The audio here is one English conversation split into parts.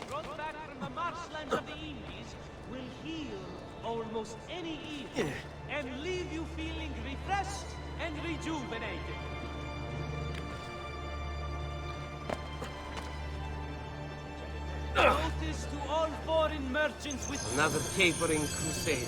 Brought back from the marshlands of the Indies will heal almost any evil and leave you feeling refreshed and rejuvenated. Notice to all foreign merchants with Another capering crusade.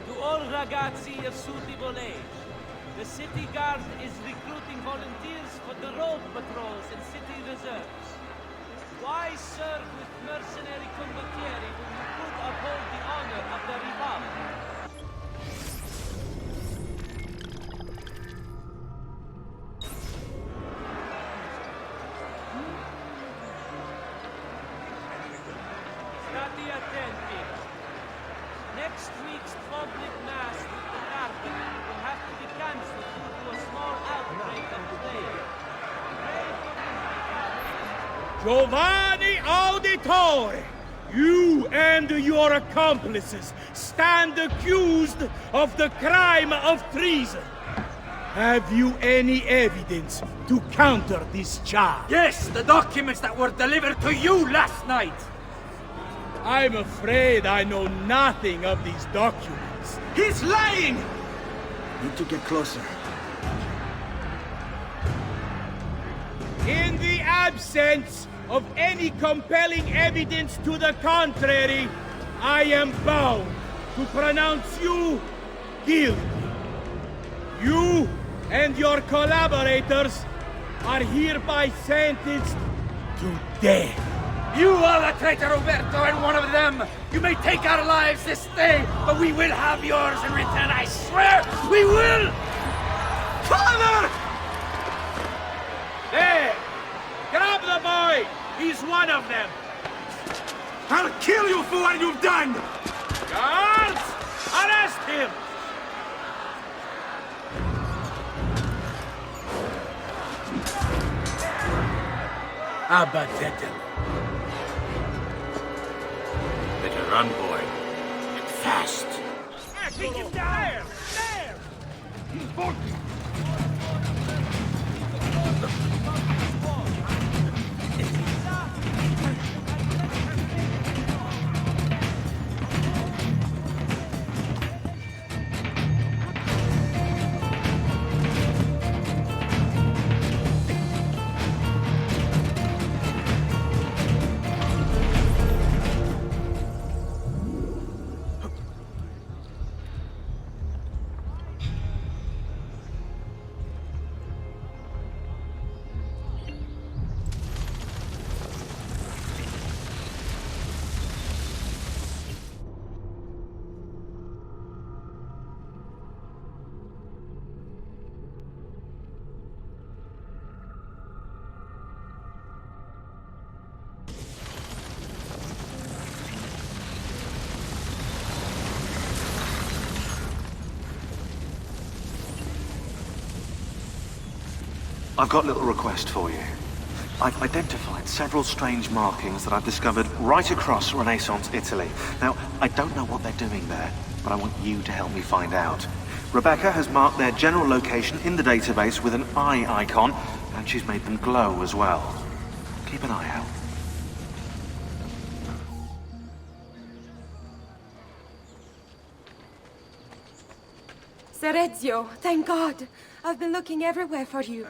To all ragazzi of suitable age, the city guard is recruiting volunteers for the road patrols and city reserves. Why serve with mercenary condottieri when you could uphold the honor of the Republic? State attenti. Next week's public mass with the carpet will have to be cancelled due to a small outbreak of plague. Giovanni Auditore, you and your accomplices stand accused of the crime of treason. Have you any evidence to counter this charge? Yes, the documents that were delivered to you last night. I'm afraid I know nothing of these documents. He's lying! Need to get closer. In the absence of any compelling evidence to the contrary, I am bound to pronounce you guilty. You and your collaborators are hereby sentenced to death. You are the traitor, Roberto, and one of them! You may take our lives this day, but we will have yours in return, I swear! We will! Father! There! Grab the boy! He's one of them! I'll kill you for what you've done! Guards! Arrest him! Abatetem. Better run, boy. And fast. Take him down! There! I've got a little request for you. I've identified several strange markings that I've discovered right across Renaissance Italy. Now, I don't know what they're doing there, but I want you to help me find out. Rebecca has marked their general location in the database with an eye icon, and she's made them glow as well. Keep an eye out. Serezio, thank God. I've been looking everywhere for you.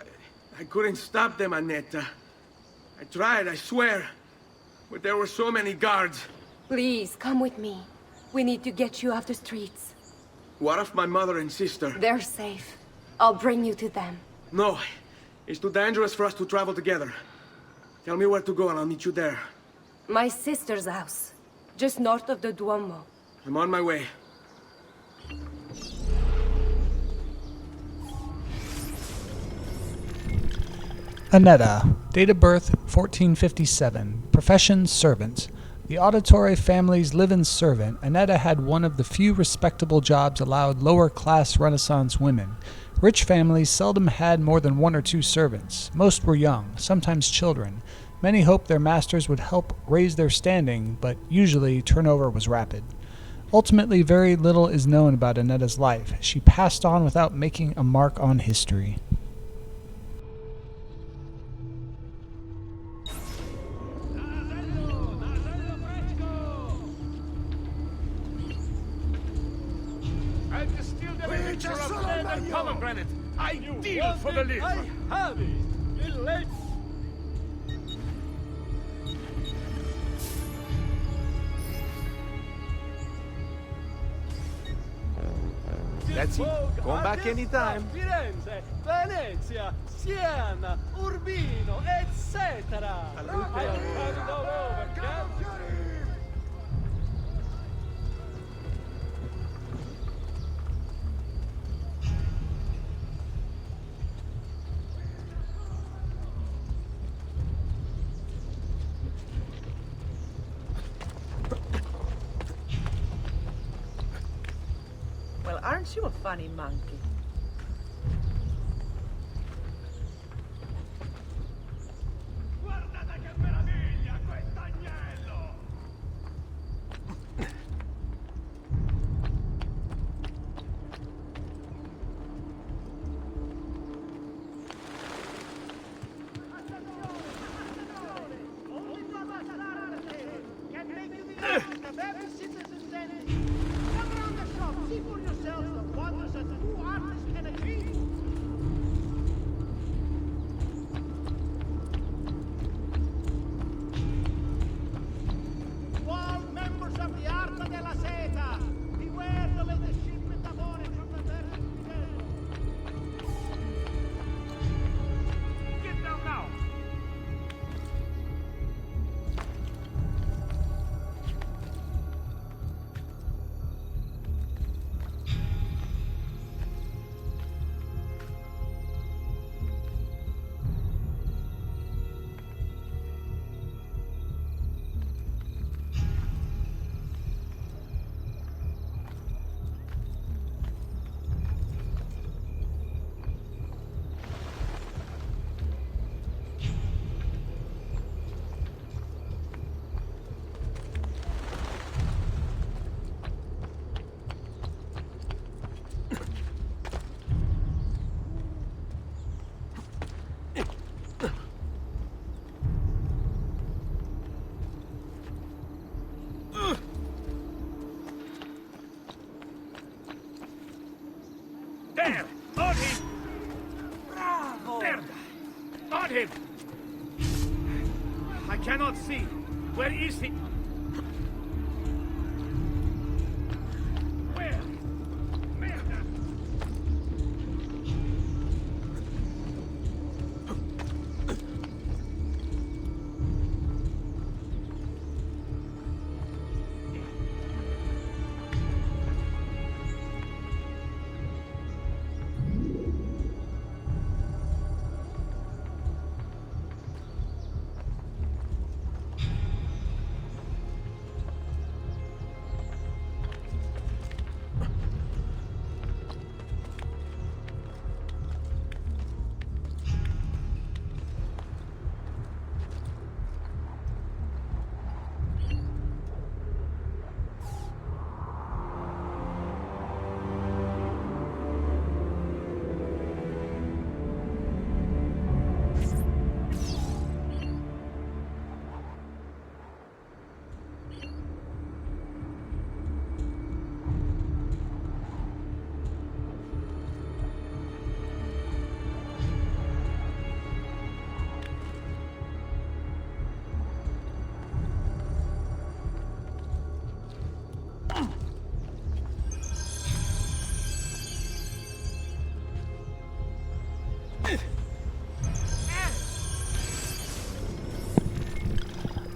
I couldn't stop them, Annetta. I tried, I swear. But there were so many guards. Please, come with me. We need to get you off the streets. What of my mother and sister? They're safe. I'll bring you to them. No, it's too dangerous for us to travel together. Tell me where to go and I'll meet you there. My sister's house, just north of the Duomo. I'm on my way. Annetta, date of birth 1457, profession servant. The Auditore family's live-in servant, Annetta had one of the few respectable jobs allowed lower-class Renaissance women. Rich families seldom had more than one or two servants. Most were young, sometimes children. Many hoped their masters would help raise their standing, but usually turnover was rapid. Ultimately, very little is known about Annetta's life. She passed on without making a mark on history. I've distilled a mixture of lead and pomegranate. Ideal for the liver. I have it. Let's That's it. Come back anytime. Firenze, Venezia, Siena, Urbino, etc. I'm coming all over, Count. Well, aren't you a funny monkey? Guardate che meraviglia, quest'agnello! Get down now! There! On him! Bravo! There! On him! I cannot see. Where is he? Where? Merda!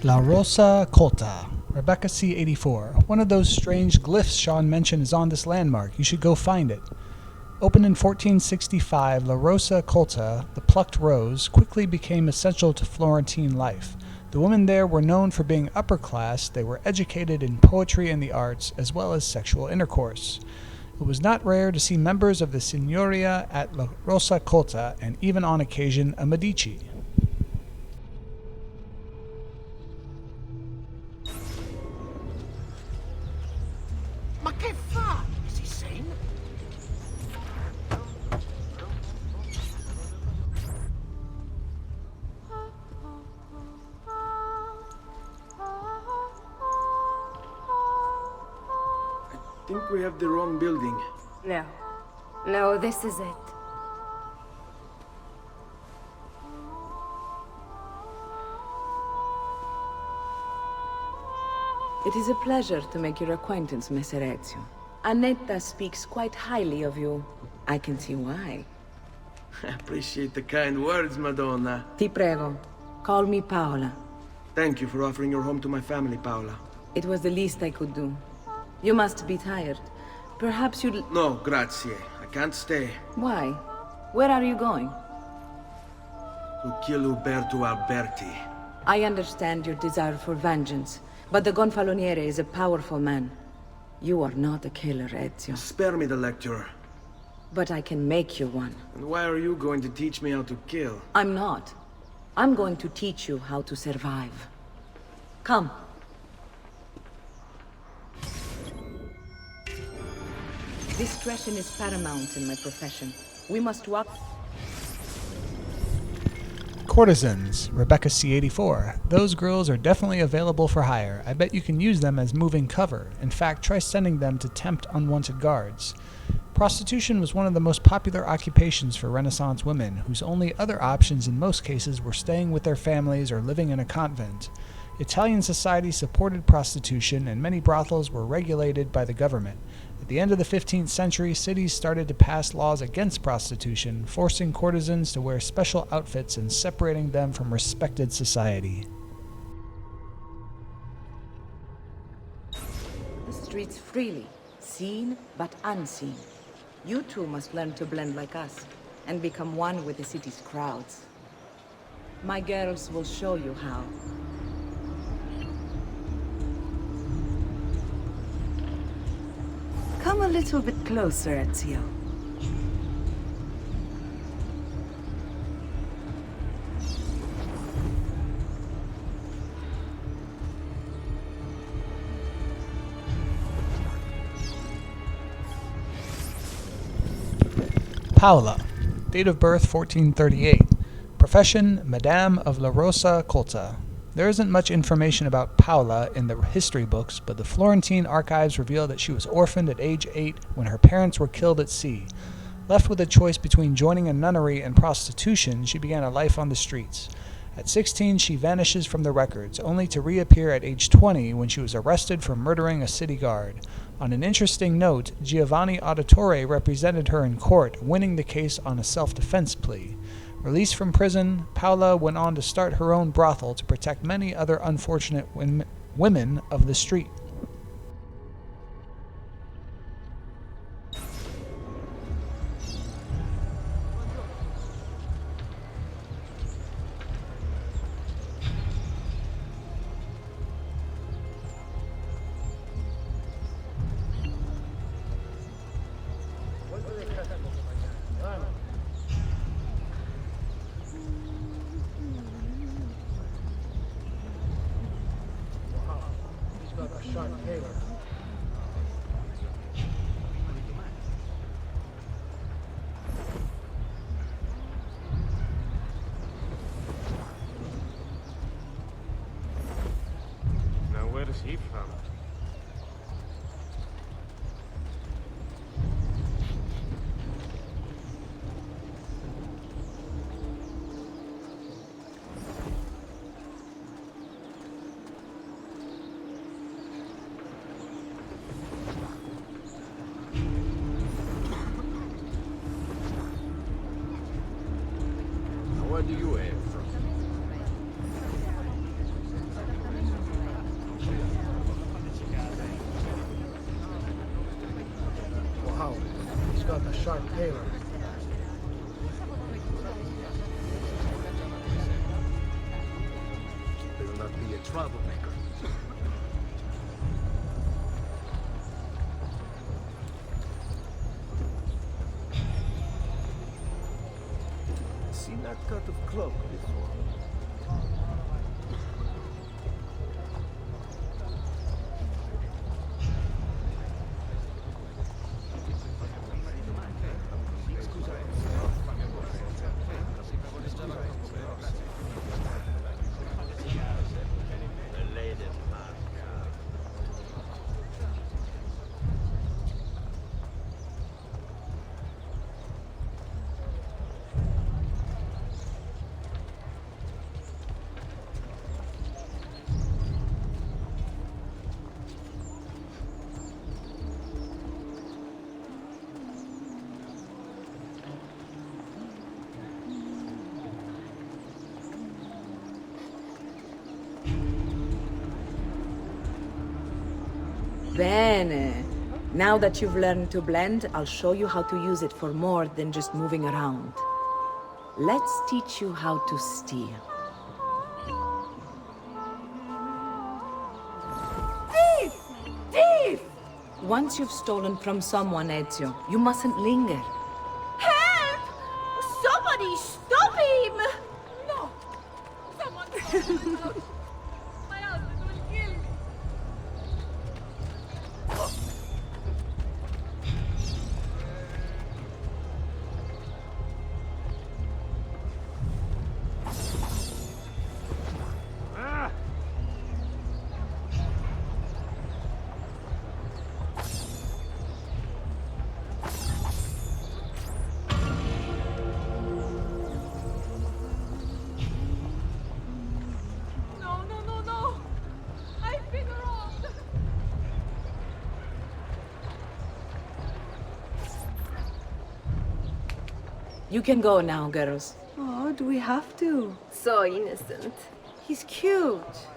La Rosa Colta, Rebecca C84. One of those strange glyphs Sean mentioned is on this landmark. You should go find it. Opened in 1465, La Rosa Colta, the plucked rose, quickly became essential to Florentine life. The women there were known for being upper class. They were educated in poetry and the arts, as well as sexual intercourse. It was not rare to see members of the Signoria at La Rosa Colta, and even on occasion a Medici. think we have the wrong building. No. No, this is it. It is a pleasure to make your acquaintance, Messer Ezio. Annetta speaks quite highly of you. I can see why. I appreciate the kind words, Madonna. Ti prego, call me Paola. Thank you for offering your home to my family, Paola. It was the least I could do. You must be tired. Perhaps you'd... No, grazie. I can't stay. Why? Where are you going? To kill Uberto Alberti. I understand your desire for vengeance, but the Gonfaloniere is a powerful man. You are not a killer, Ezio. Spare me the lecture. But I can make you one. And why are you going to teach me how to kill? I'm not. I'm going to teach you how to survive. Come. Discretion is paramount in my profession. We must walk... Courtesans, Rebecca C84. Those girls are definitely available for hire. I bet you can use them as moving cover. In fact, try sending them to tempt unwanted guards. Prostitution was one of the most popular occupations for Renaissance women, whose only other options in most cases were staying with their families or living in a convent. Italian society supported prostitution, and many brothels were regulated by the government. At the end of the 15th century, cities started to pass laws against prostitution, forcing courtesans to wear special outfits and separating them from respected society. the streets freely, seen but unseen. You too must learn to blend like us, and become one with the city's crowds. My girls will show you how. Come a little bit closer, Ezio. Paola. Date of birth 1438. Profession Madame of La Rosa Colta. There isn't much information about Paola in the history books, but the Florentine archives reveal that she was orphaned at age 8 when her parents were killed at sea. Left with a choice between joining a nunnery and prostitution, she began a life on the streets. At 16, she vanishes from the records, only to reappear at age 20 when she was arrested for murdering a city guard. On an interesting note, Giovanni Auditore represented her in court, winning the case on a self-defense plea. Released from prison, Paola went on to start her own brothel to protect many other unfortunate women of the street. Now, where is he from? Where do you hail from? Wow, he's got a sharp tailor. Better not be a troublemaker. See that cut of cloak before? Bene. Now that you've learned to blend, I'll show you how to use it for more than just moving around. Let's teach you how to steal. Thief! Thief! Once you've stolen from someone, Ezio, you mustn't linger. Help! Somebody stop him! No! Someone My husband will kill me! No, no, no, no! I've been wronged! You can go now, girls. Oh, do we have to? So innocent. He's cute.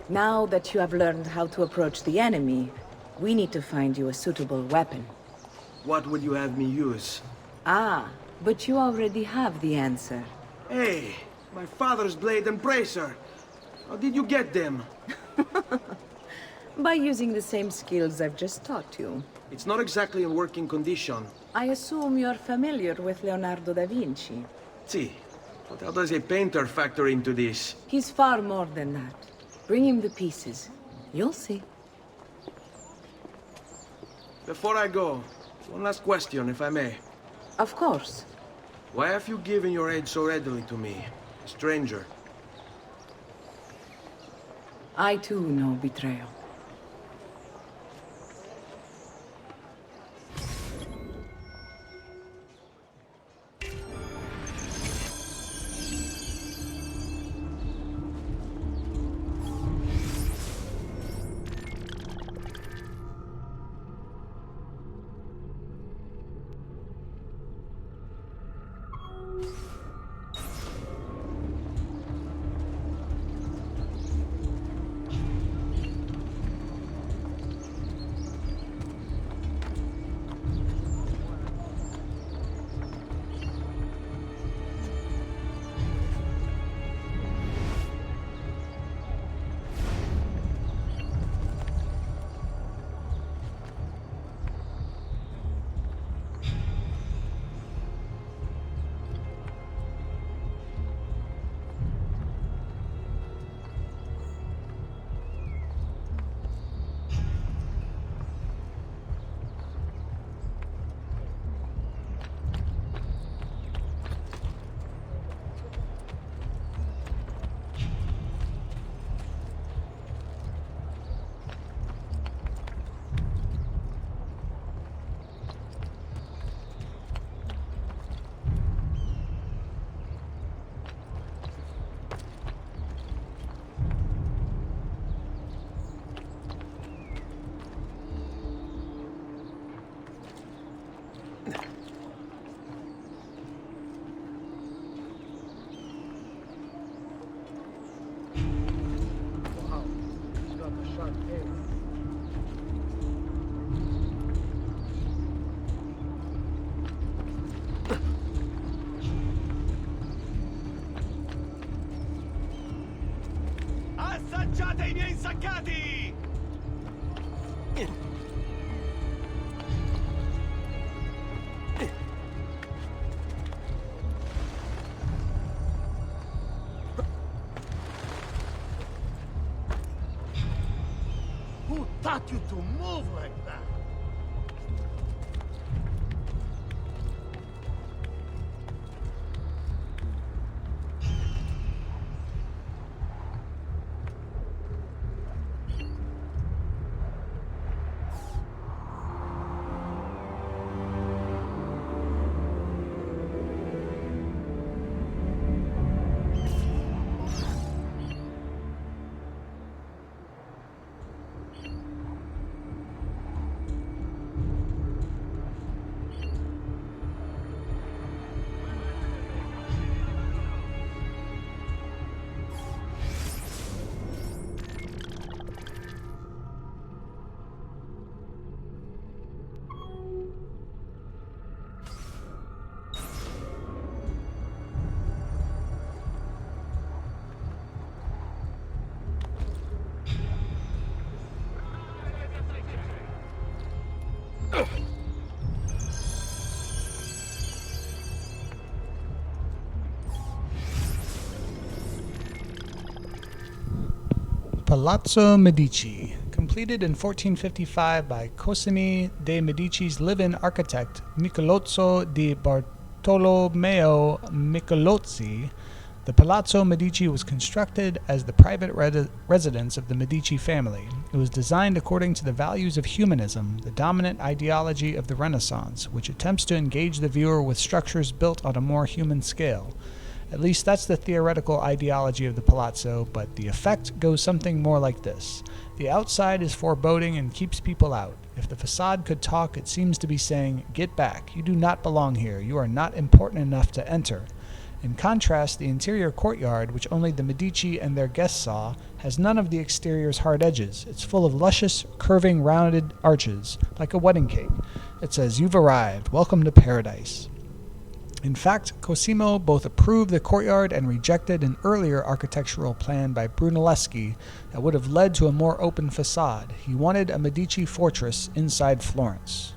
Now that you have learned how to approach the enemy, we need to find you a suitable weapon. What would you have me use? Ah, but you already have the answer. Hey, my father's blade and bracer. How did you get them? By using the same skills I've just taught you. It's not exactly in working condition. I assume you're familiar with Leonardo da Vinci. See, but how does a painter factor into this? He's far more than that. Bring him the pieces. You'll see. Before I go, one last question, if I may. Of course. Why have you given your aid so readily to me, a stranger? I too know betrayal. Assaggiate i miei insaccati! Who taught you to move like that? Palazzo Medici, completed in 1455 by Cosimo de' Medici's live-in architect Michelozzo di Bartolomeo Michelozzi. The Palazzo Medici was constructed as the private residence of the Medici family. It was designed according to the values of humanism, the dominant ideology of the Renaissance, which attempts to engage the viewer with structures built on a more human scale. At least that's the theoretical ideology of the Palazzo, but the effect goes something more like this. The outside is foreboding and keeps people out. If the facade could talk, it seems to be saying, "Get back, you do not belong here, you are not important enough to enter." In contrast, the interior courtyard, which only the Medici and their guests saw, has none of the exterior's hard edges. It's full of luscious, curving, rounded arches, like a wedding cake. It says, "You've arrived, welcome to paradise." In fact, Cosimo both approved the courtyard and rejected an earlier architectural plan by Brunelleschi that would have led to a more open facade. He wanted a Medici fortress inside Florence.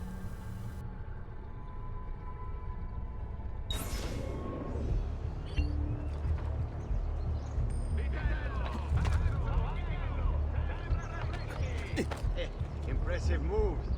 Impressive moves.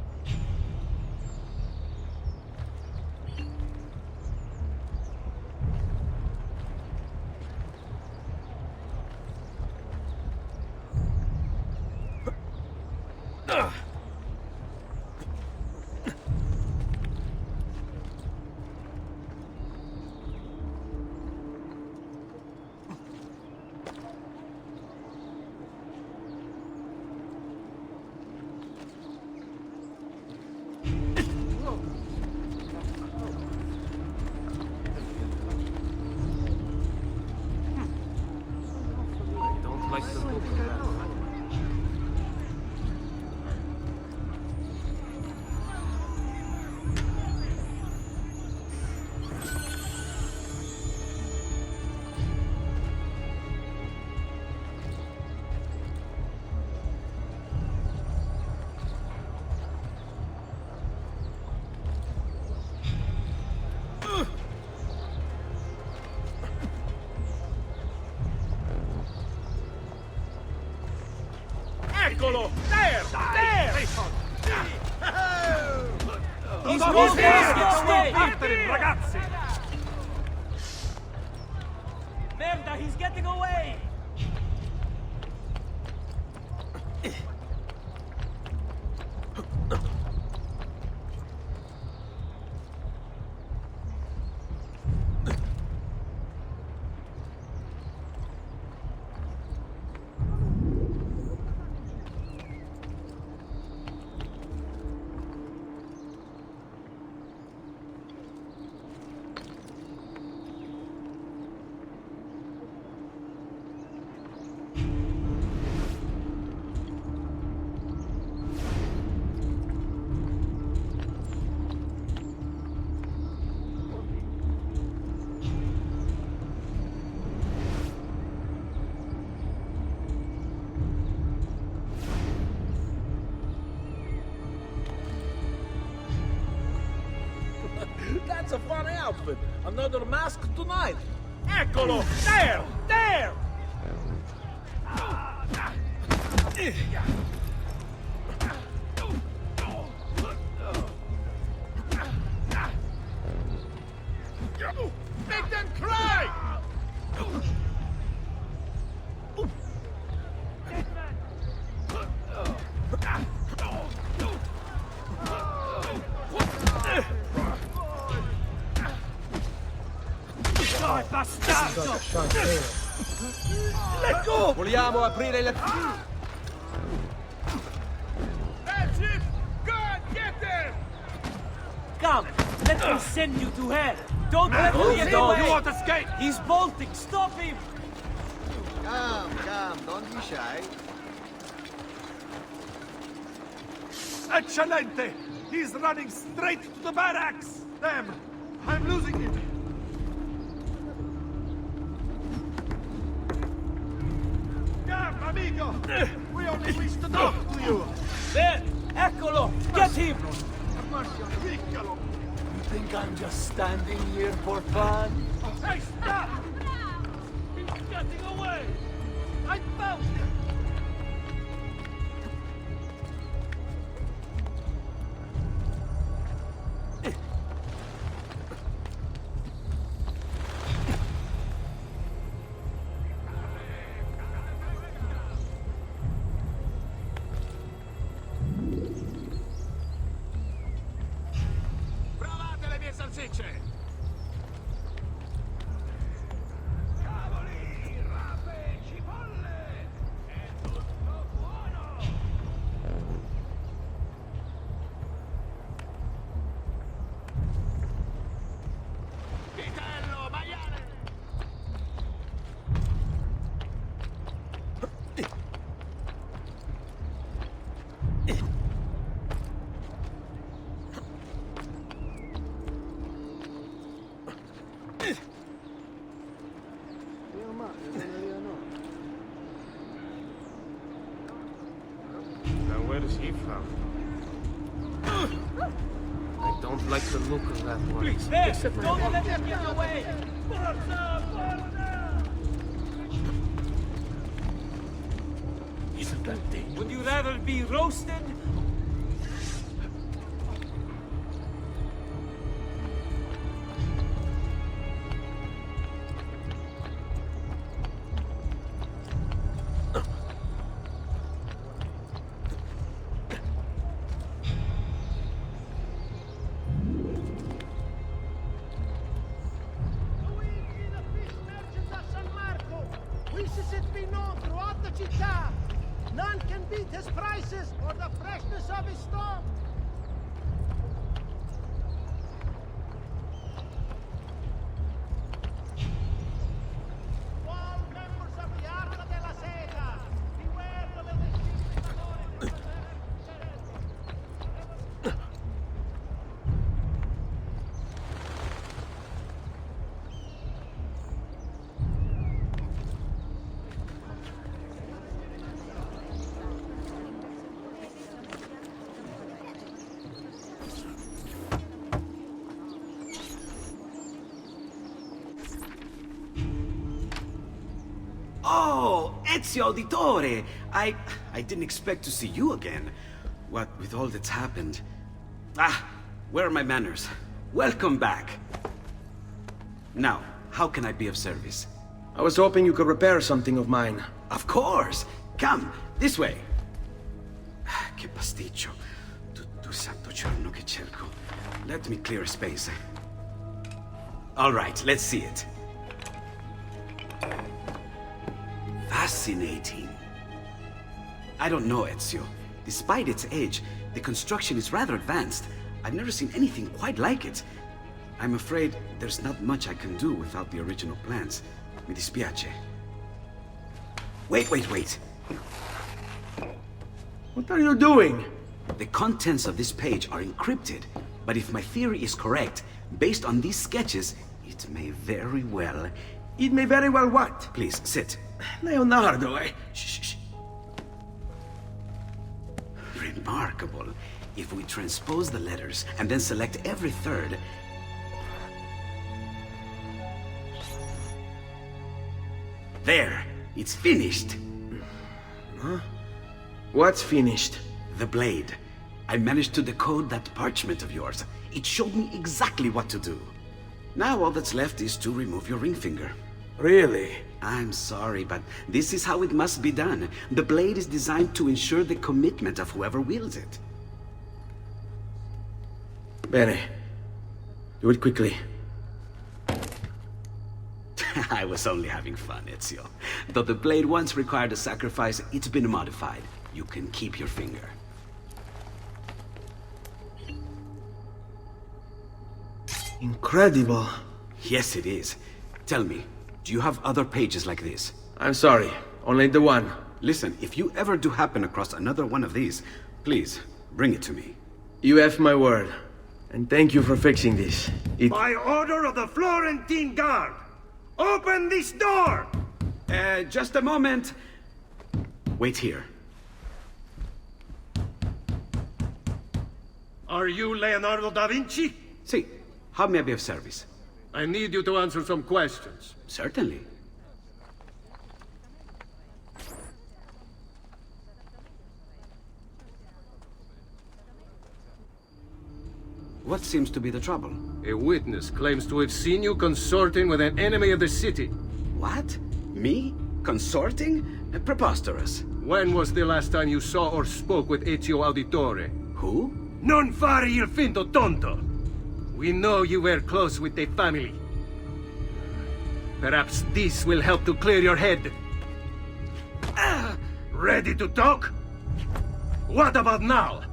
Eccolo! There! There! He's moving! Get away! Ragazzi! Merda, he's getting away! That's a funny outfit. Another mask tonight. Eccolo! There! There! Make them cry! Let go! Vogliamo aprire le... That's it! Go and get them! Come, let me send you to hell! Don't let him get away! You won't escape! He's bolting! Stop him! Come, don't be shy. Eccellente! He's running straight to the barracks! Damn! I'm losing him! Damn, amigo! We only wish to talk to you! There! Eccolo! Get him! You think I'm just standing here for fun? Hey, stop! He's getting away! I found him! Portice! Now where is he from? I don't like the look of that one. Please, there! Don't let them get away! Isn't that dangerous? Would you rather be roasted? Wishes it be known throughout the città. None can beat his prices or the freshness of his stone. All members of the Arca della Seta, beware the little Oh, Ezio Auditore! I didn't expect to see you again. What with all that's happened. Ah, where are my manners? Welcome back. Now, how can I be of service? I was hoping you could repair something of mine. Of course! Come, this way! Che pasticcio. Tutto il santo giorno che cerco. Let me clear a space. All right, let's see it. Fascinating. I don't know, Ezio. Despite its age, the construction is rather advanced. I've never seen anything quite like it. I'm afraid there's not much I can do without the original plans. Mi dispiace. Wait. What are you doing? The contents of this page are encrypted, but if my theory is correct, based on these sketches, it may very well... It may very well what? Please, sit. Leonardo, Shh. Remarkable. If we transpose the letters and then select every third... There! It's finished! Huh? What's finished? The blade. I managed to decode that parchment of yours. It showed me exactly what to do. Now all that's left is to remove your ring finger. Really? I'm sorry, but this is how it must be done. The blade is designed to ensure the commitment of whoever wields it. Bene. Do it quickly. I was only having fun, Ezio. Though the blade once required a sacrifice, it's been modified. You can keep your finger. Incredible. Yes, it is. Tell me, do you have other pages like this? I'm sorry. Only the one. Listen, if you ever do happen across another one of these, please, bring it to me. You have my word. And thank you for fixing this. By order of the Florentine Guard, open this door! Just a moment. Wait here. Are you Leonardo da Vinci? See, how may I be of service? I need you to answer some questions. Certainly. What seems to be the trouble? A witness claims to have seen you consorting with an enemy of the city. What? Me? Consorting? Preposterous. When was the last time you saw or spoke with Ezio Auditore? Who? Non fare il finto tonto! We know you were close with the family. Perhaps this will help to clear your head. Ready to talk? What about now?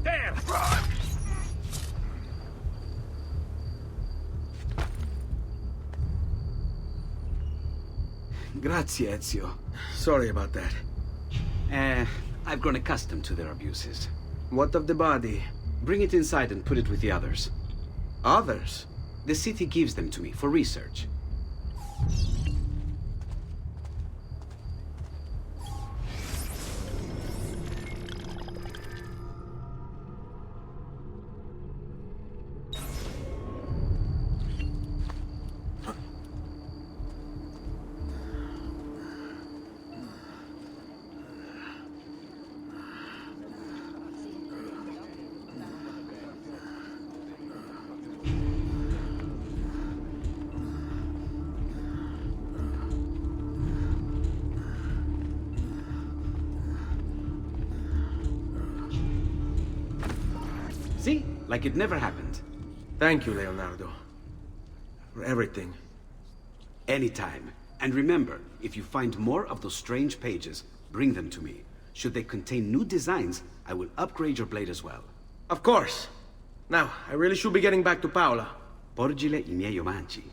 There! Grazie, Ezio. Sorry about that. I've grown accustomed to their abuses. What of the body? Bring it inside and put it with the others. Others? The city gives them to me for research. See? Like it never happened. Thank you, Leonardo. For everything. Anytime. And remember, if you find more of those strange pages, bring them to me. Should they contain new designs, I will upgrade your blade as well. Of course. Now, I really should be getting back to Paola. Porgile I miei omaggi.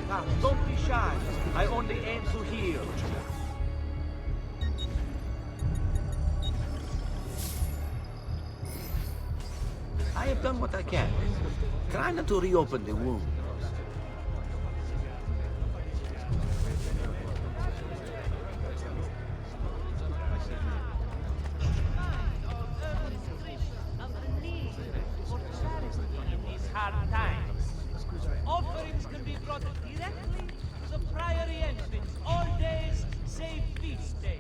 Now, don't be shy. I only aim to heal. I have done what I can. Try not to reopen the wound. Hard times. Offerings can be brought directly to the priory entrance all days save feast days.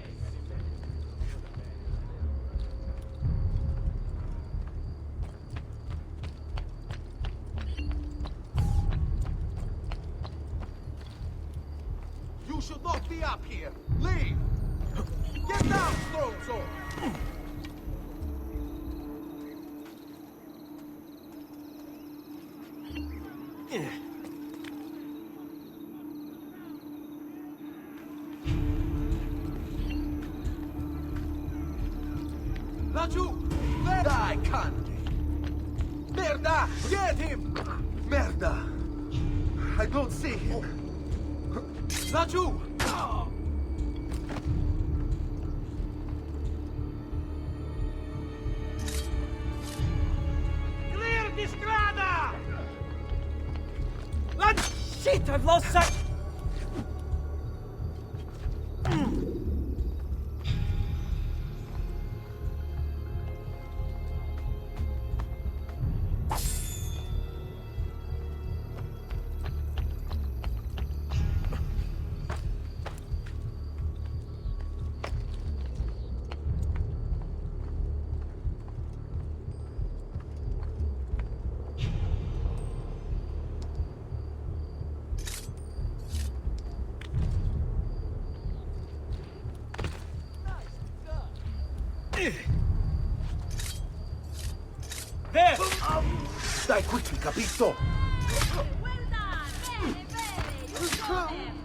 You should not be up here. Leave! Get down, Strozzo! Laggiù! Dai, Candy! Merda! Get him! Merda! I don't see him. Laggiù! Clear the strada! Shit, I've lost sight! There! Dai quickly, capito? Well done! Bene, bene! You got him!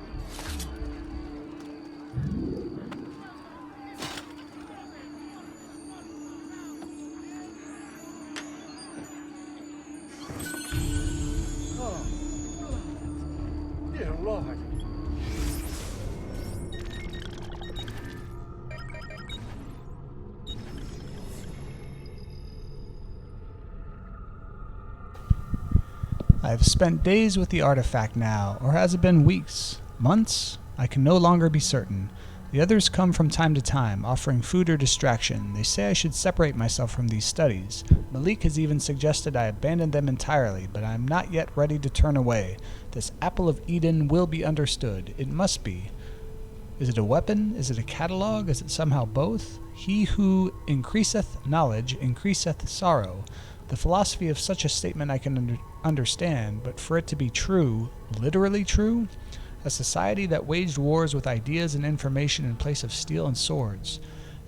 Dear Lord. I have spent days with the artifact now, or has it been weeks? Months? I can no longer be certain. The others come from time to time, offering food or distraction. They say I should separate myself from these studies. Malik has even suggested I abandon them entirely, but I am not yet ready to turn away. This apple of Eden will be understood. It must be. Is it a weapon? Is it a catalog? Is it somehow both? He who increaseth knowledge increaseth sorrow. The philosophy of such a statement I can understand, but for it to be true, literally true? A society that waged wars with ideas and information in place of steel and swords.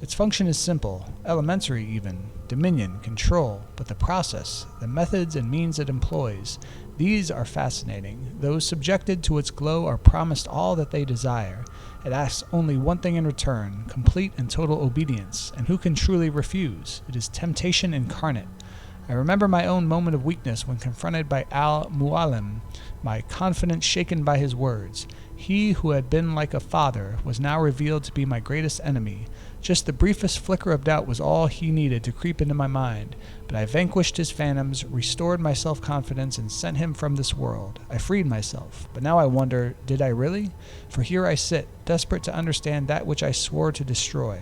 Its function is simple, elementary even, dominion, control, but the process, the methods and means it employs, these are fascinating. Those subjected to its glow are promised all that they desire. It asks only one thing in return, complete and total obedience, and who can truly refuse? It is temptation incarnate. I remember my own moment of weakness when confronted by Al-Mualim, my confidence shaken by his words. He who had been like a father was now revealed to be my greatest enemy. Just the briefest flicker of doubt was all he needed to creep into my mind, but I vanquished his phantoms, restored my self-confidence, and sent him from this world. I freed myself, but now I wonder, did I really? For here I sit, desperate to understand that which I swore to destroy.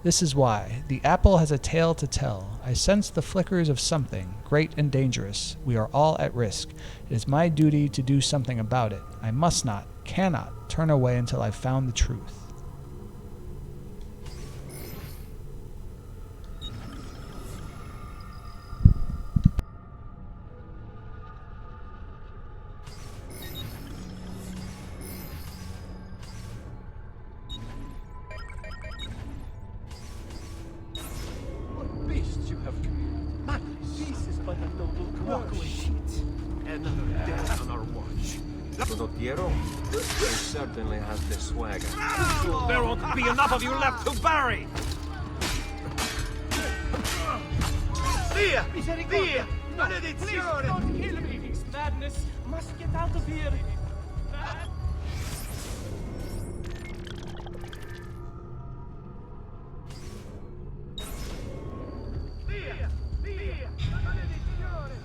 This is why. The apple has a tale to tell. I sense the flickers of something, great and dangerous. We are all at risk. It is my duty to do something about it. I must not, cannot, turn away until I've found the truth. He certainly has the swagger. There won't be enough of you left to bury! Via! Via! Maledizione! Don't kill me! It's madness! Must get out of here! Via! Via! Maledizione!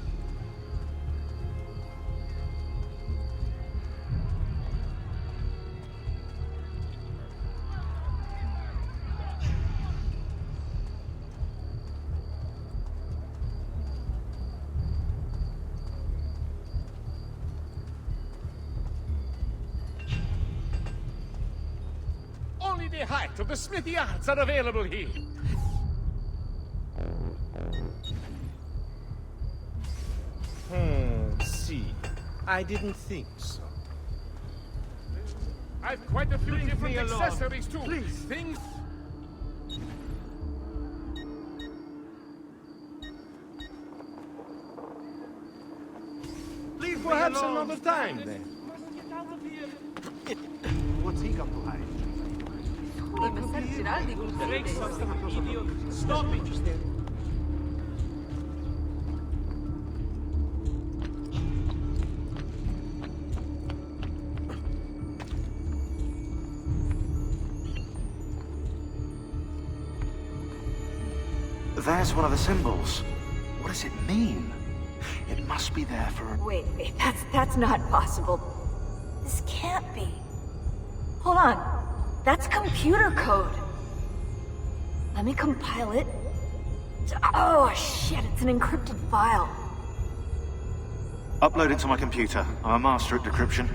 Only the height of the smithy arts are available here. See. I didn't think so. I've quite a few different accessories too. Please. Things. Leave perhaps another time then. Must get out of here! What's he got to hide? Idiot! Stop it! There's one of the symbols. What does it mean? It must be there for a... Wait, that's not possible. This can't be. Hold on. That's computer code. Let me compile it. Oh, shit, it's an encrypted file. Upload it to my computer. I'm a master at decryption.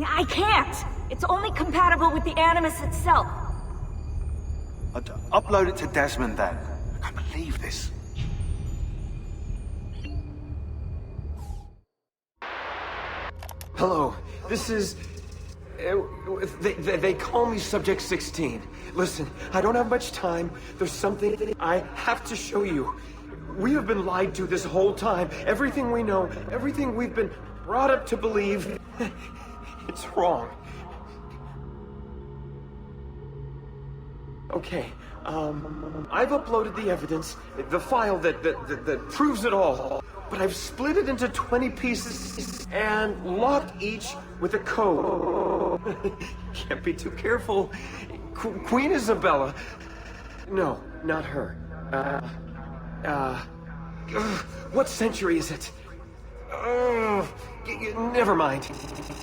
I can't! It's only compatible with the Animus itself. Upload it to Desmond then. I can't believe this. Hello, this is... They call me Subject 16. Listen, I don't have much time. There's something I have to show you. We have been lied to this whole time. Everything we know, everything we've been brought up to believe, it's wrong. Okay, I've uploaded the evidence, the file that proves it all. But I've split it into 20 pieces and locked each with a code. Can't be too careful. Queen Isabella. No, not her. What century is it? Never mind.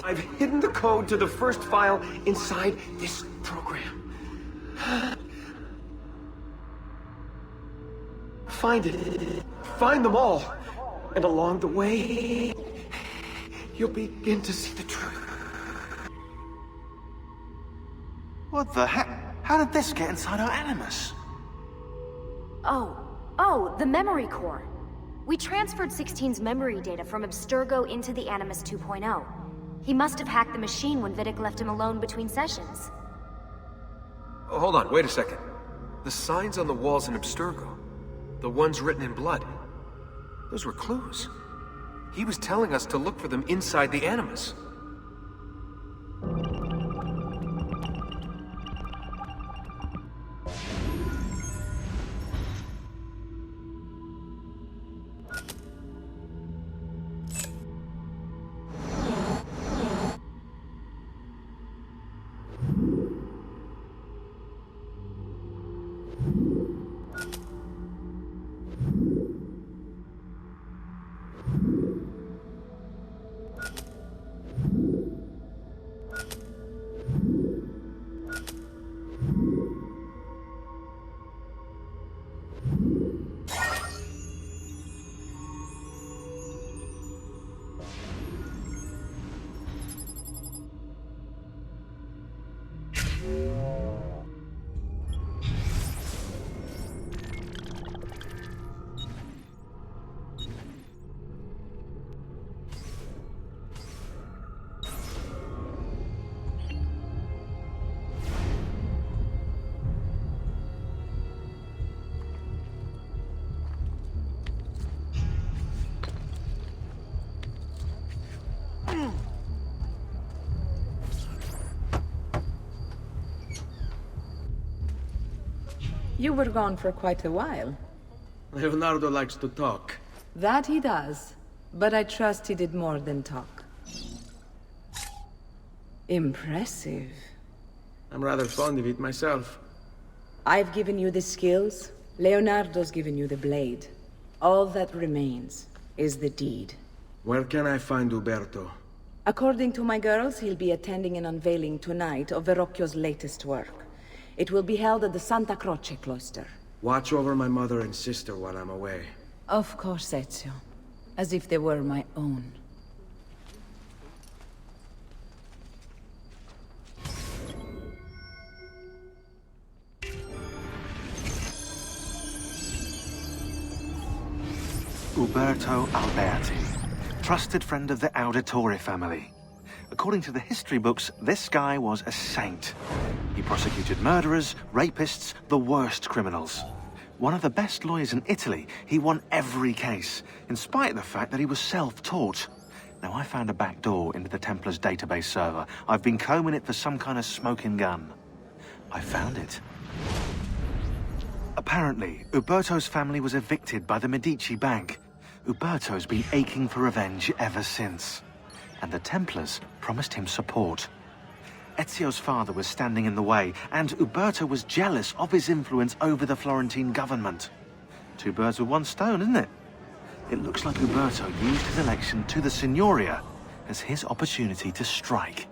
I've hidden the code to the first file inside this program. Find it. Find them all. And along the way, you'll begin to see the truth. What the heck? How did this get inside our Animus? Oh, the memory core. We transferred 16's memory data from Abstergo into the Animus 2.0. He must have hacked the machine when Vidic left him alone between sessions. Oh, hold on, wait a second. The signs on the walls in Abstergo, the ones written in blood, those were clues. He was telling us to look for them inside the Animus. You were gone for quite a while. Leonardo likes to talk. That he does, but I trust he did more than talk. Impressive. I'm rather fond of it myself. I've given you the skills, Leonardo's given you the blade. All that remains is the deed. Where can I find Uberto? According to my girls, he'll be attending an unveiling tonight of Verrocchio's latest work. It will be held at the Santa Croce cloister. Watch over my mother and sister while I'm away. Of course, Ezio. As if they were my own. Uberto Alberti, trusted friend of the Auditore family. According to the history books, this guy was a saint. He prosecuted murderers, rapists, the worst criminals. One of the best lawyers in Italy, he won every case, in spite of the fact that he was self-taught. Now, I found a back door into the Templars' database server. I've been combing it for some kind of smoking gun. I found it. Apparently, Uberto's family was evicted by the Medici Bank. Uberto's been aching for revenge ever since. And the Templars promised him support. Ezio's father was standing in the way, and Uberto was jealous of his influence over the Florentine government. Two birds with one stone, isn't it? It looks like Uberto used his election to the Signoria as his opportunity to strike.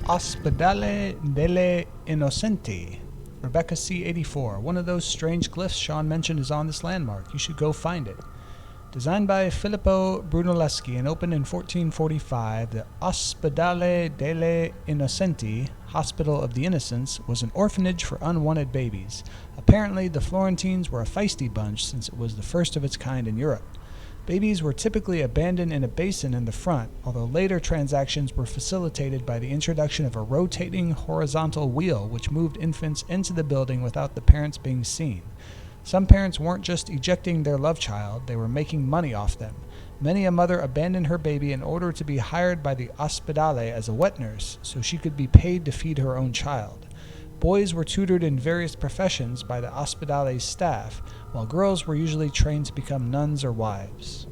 Ospedale delle Innocenti. Rebecca C. 84. One of those strange glyphs Sean mentioned is on this landmark. You should go find it. Designed by Filippo Brunelleschi and opened in 1445, the Ospedale delle Innocenti, Hospital of the Innocents, was an orphanage for unwanted babies. Apparently, the Florentines were a feisty bunch since it was the first of its kind in Europe. Babies were typically abandoned in a basin in the front, although later transactions were facilitated by the introduction of a rotating horizontal wheel which moved infants into the building without the parents being seen. Some parents weren't just ejecting their love child, they were making money off them. Many a mother abandoned her baby in order to be hired by the ospedale as a wet nurse, so she could be paid to feed her own child. Boys were tutored in various professions by the ospedale's staff, while girls were usually trained to become nuns or wives.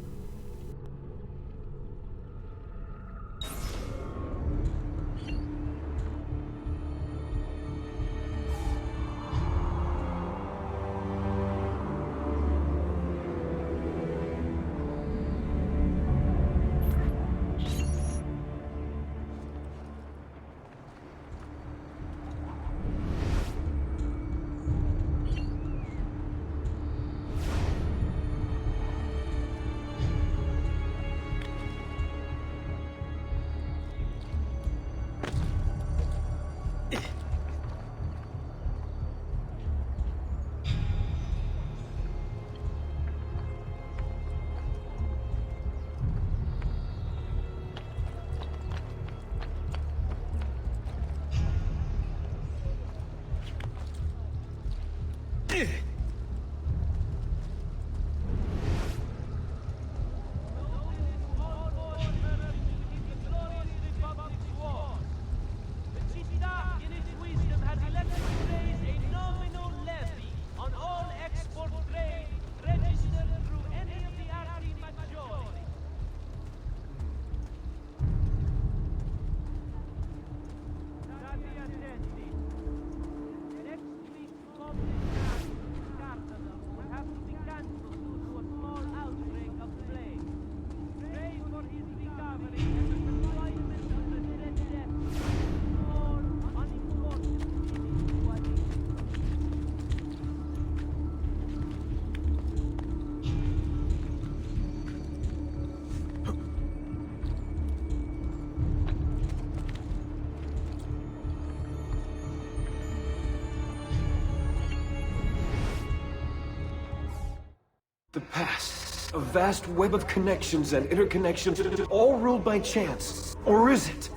The past. A vast web of connections and interconnections, all ruled by chance. Or is it?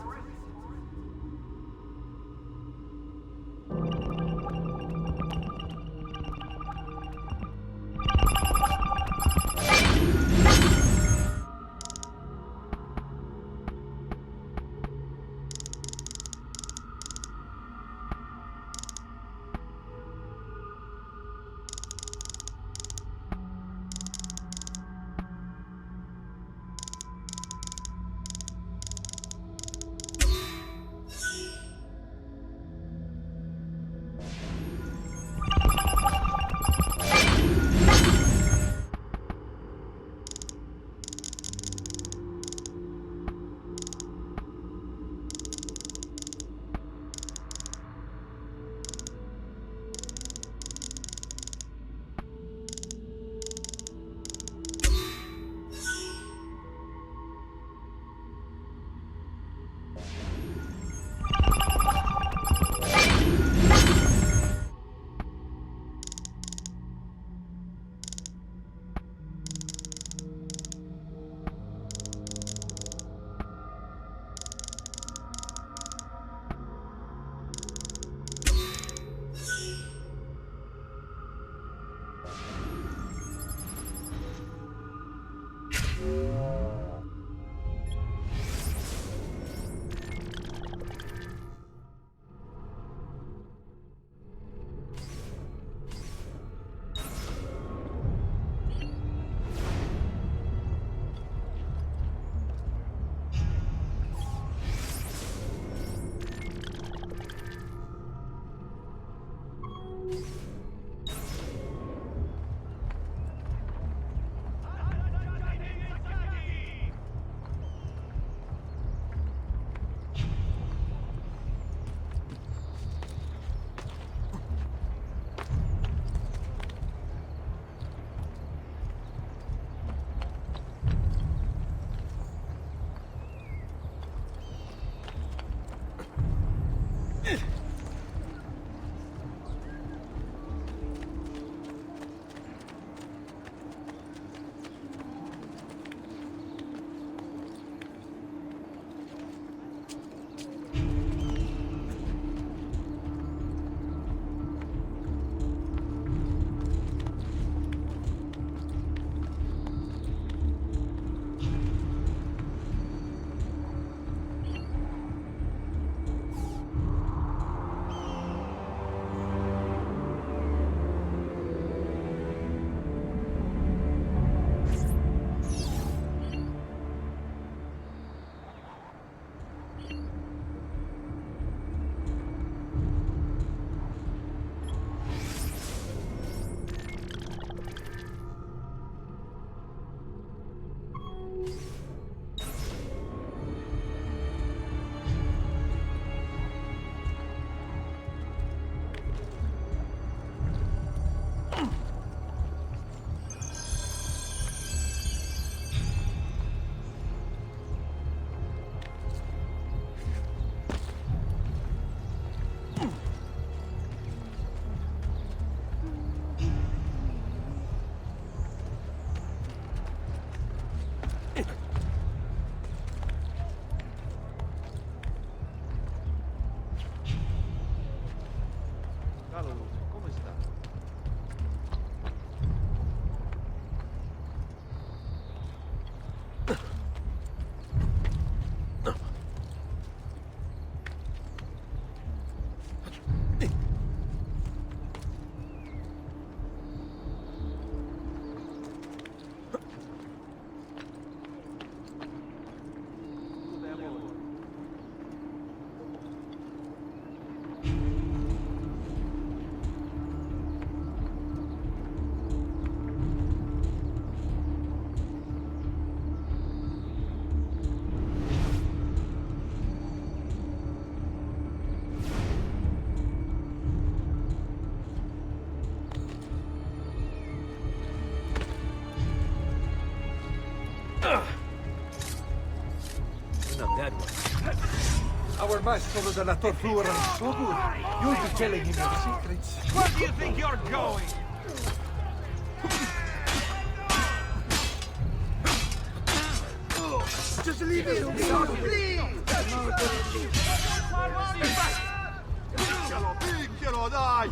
Not that one. Our maestro della tortura is so good. You'll be telling him your secrets. Where do you think you're going? Just leave it to me, please! Picchialo, dai!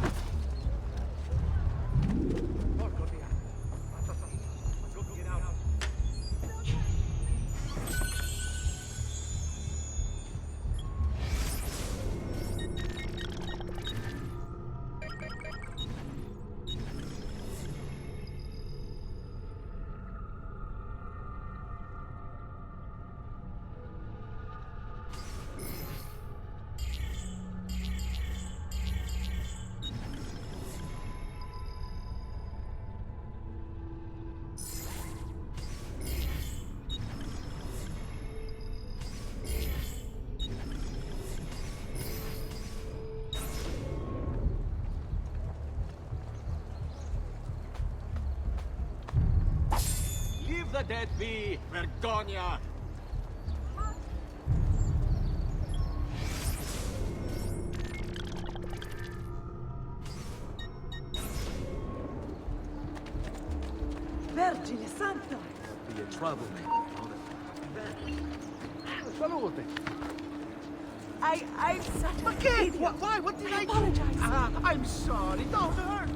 Leave the dead be, Vergonia! Vergine Santa! Be a troublemaker. Salute! I'm such a idiot. Why? What did I do? Apologize. I'm sorry. Don't hurt.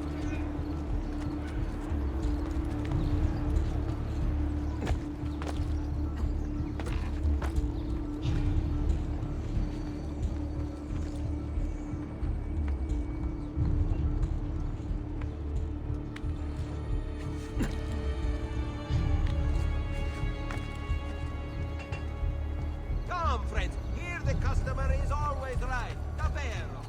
Come, friends. Here the customer is always right. Davvero.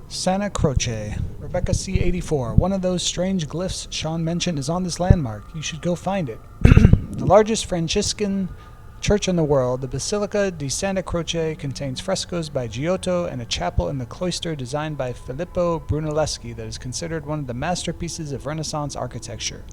Santa Croce, Rebecca C84. One of those strange glyphs Sean mentioned is on this landmark. You should go find it. The largest Franciscan church in the world, the Basilica di Santa Croce, contains frescoes by Giotto and a chapel in the cloister designed by Filippo Brunelleschi that is considered one of the masterpieces of Renaissance architecture.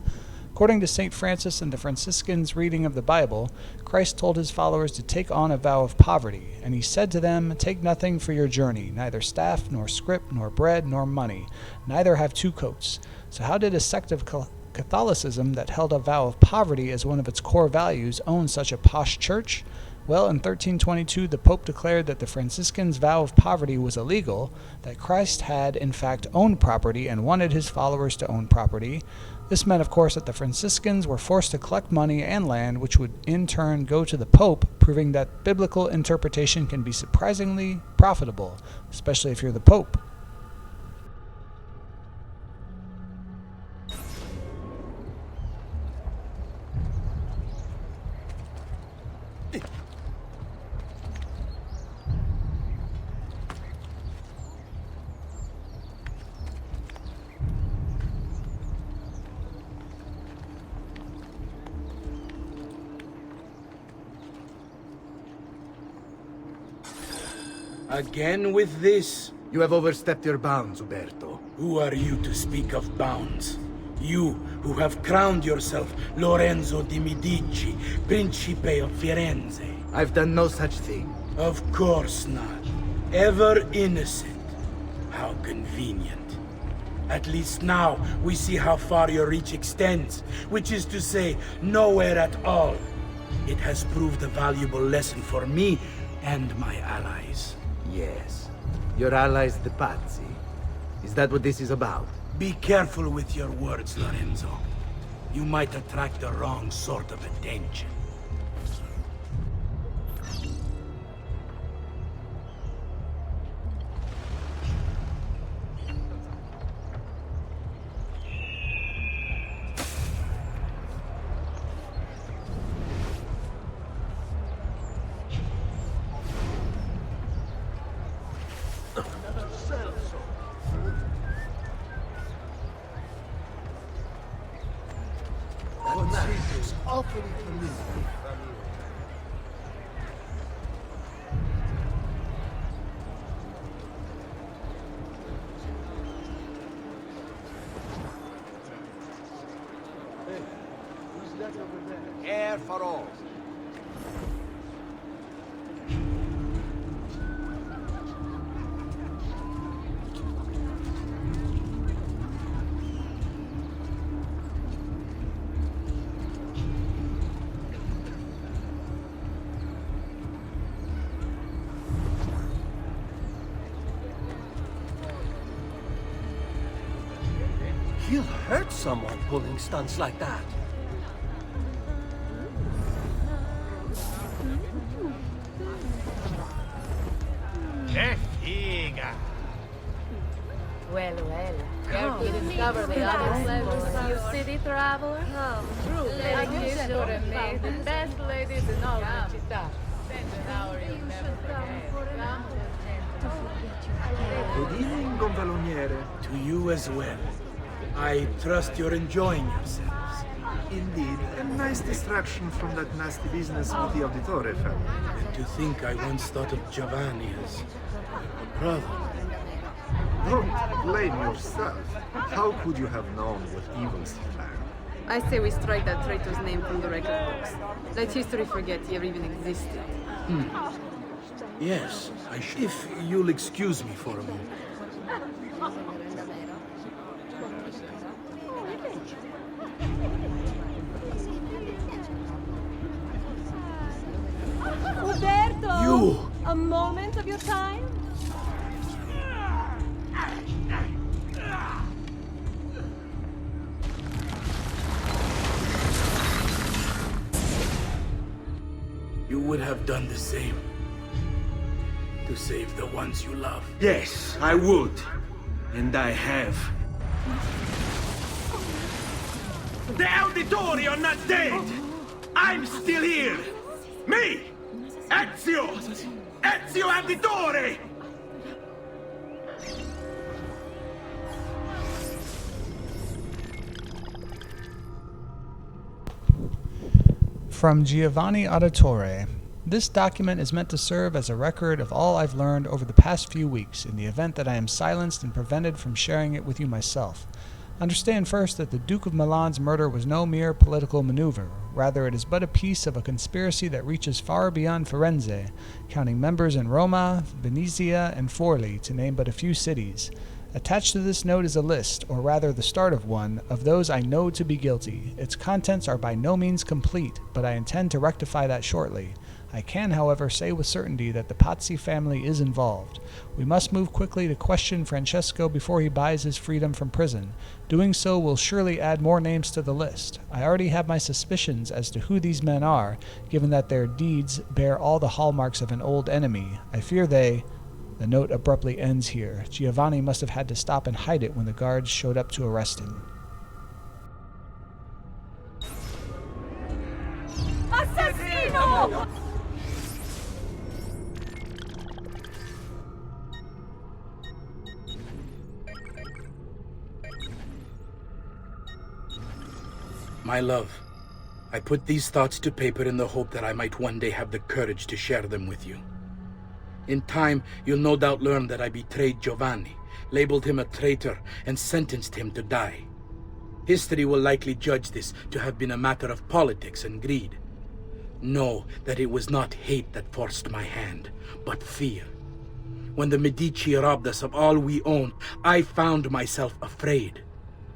According to St. Francis and the Franciscans' reading of the Bible, Christ told his followers to take on a vow of poverty, and he said to them, "Take nothing for your journey, neither staff, nor scrip, nor bread, nor money, neither have two coats." So how did a sect of Catholicism that held a vow of poverty as one of its core values own such a posh church? Well, in 1322, the Pope declared that the Franciscans' vow of poverty was illegal, that Christ had, in fact, owned property and wanted his followers to own property. This meant, of course, that the Franciscans were forced to collect money and land, which would in turn go to the Pope, proving that biblical interpretation can be surprisingly profitable, especially if you're the Pope. Again with this? You have overstepped your bounds, Uberto. Who are you to speak of bounds? You, who have crowned yourself Lorenzo di Medici, Principe of Firenze. I've done no such thing. Of course not. Ever innocent. How convenient. At least now, we see how far your reach extends, which is to say, nowhere at all. It has proved a valuable lesson for me and my allies. Yes. Your allies, the Pazzi. Is that what this is about? Be careful with your words, Lorenzo. You might attract the wrong sort of attention. awfully familiar. Air for all. He'll hurt someone pulling stunts like that. Que figa! Well, well. Care to discover the other levels, you city traveler? Come, true. Letting you should have made the best ladies in all of Chita. Spend an hour you'll never forget. Good evening, Gonfaloniere. To you as well. I trust you're enjoying yourselves. Indeed, a nice distraction from that nasty business with the Auditore family. And to think I once thought of Giovanni as a brother. Don't blame yourself. How could you have known what evils he planned? I say we strike that traitor's name from the record books. Let history forget he ever even existed. Yes, I should. If you'll excuse me for a moment. Uberto! You! A moment of your time? You would have done the same. To save the ones you love. Yes, I would. And I have. The Auditore are not dead! I'm still here! Me! Ezio! Ezio Auditore! From Giovanni Auditore. This document is meant to serve as a record of all I've learned over the past few weeks in the event that I am silenced and prevented from sharing it with you myself. Understand first that the Duke of Milan's murder was no mere political maneuver. Rather, it is but a piece of a conspiracy that reaches far beyond Firenze, counting members in Roma, Venezia, and Forli, to name but a few cities. Attached to this note is a list, or rather the start of one, of those I know to be guilty. Its contents are by no means complete, but I intend to rectify that shortly. I can, however, say with certainty that the Pazzi family is involved. We must move quickly to question Francesco before he buys his freedom from prison. Doing so will surely add more names to the list. I already have my suspicions as to who these men are, given that their deeds bear all the hallmarks of an old enemy. I fear they... The note abruptly ends here. Giovanni must have had to stop and hide it when the guards showed up to arrest him. Assassino! My love, I put these thoughts to paper in the hope that I might one day have the courage to share them with you. In time, you'll no doubt learn that I betrayed Giovanni, labeled him a traitor, and sentenced him to die. History will likely judge this to have been a matter of politics and greed. Know that it was not hate that forced my hand, but fear. When the Medici robbed us of all we owned, I found myself afraid.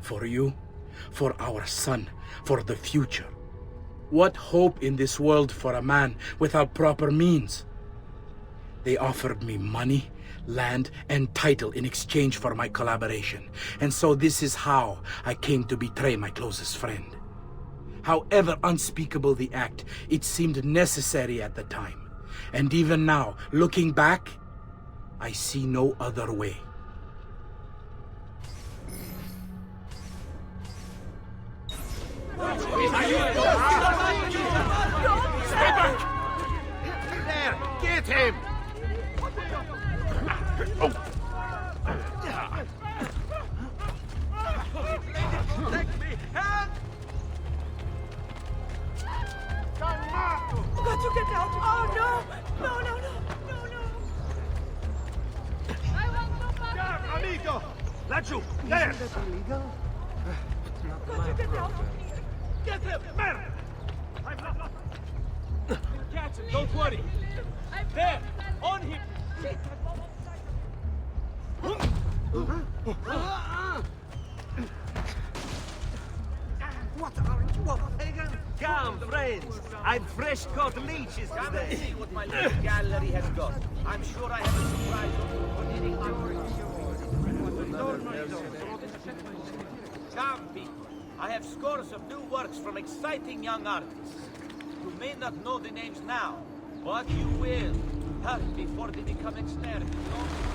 For you, for our son, for the future. What hope in this world for a man without proper means? They offered me money, land, and title in exchange for my collaboration. And so this is how I came to betray my closest friend. However unspeakable the act, it seemed necessary at the time. And even now, looking back, I see no other way. Stay back! There, get him! Oh. Let me help! That you! There! Isn't that illegal? Get him! Man! Catch him, don't worry! There! On him! What are you pagan? Come, friends! I've fresh caught leeches Come and today. see what my little gallery has got. I'm sure I have a surprise for needing Come, people. I have scores of new works from exciting young artists. You may not know the names now, but you will. Before they become extinct, you know?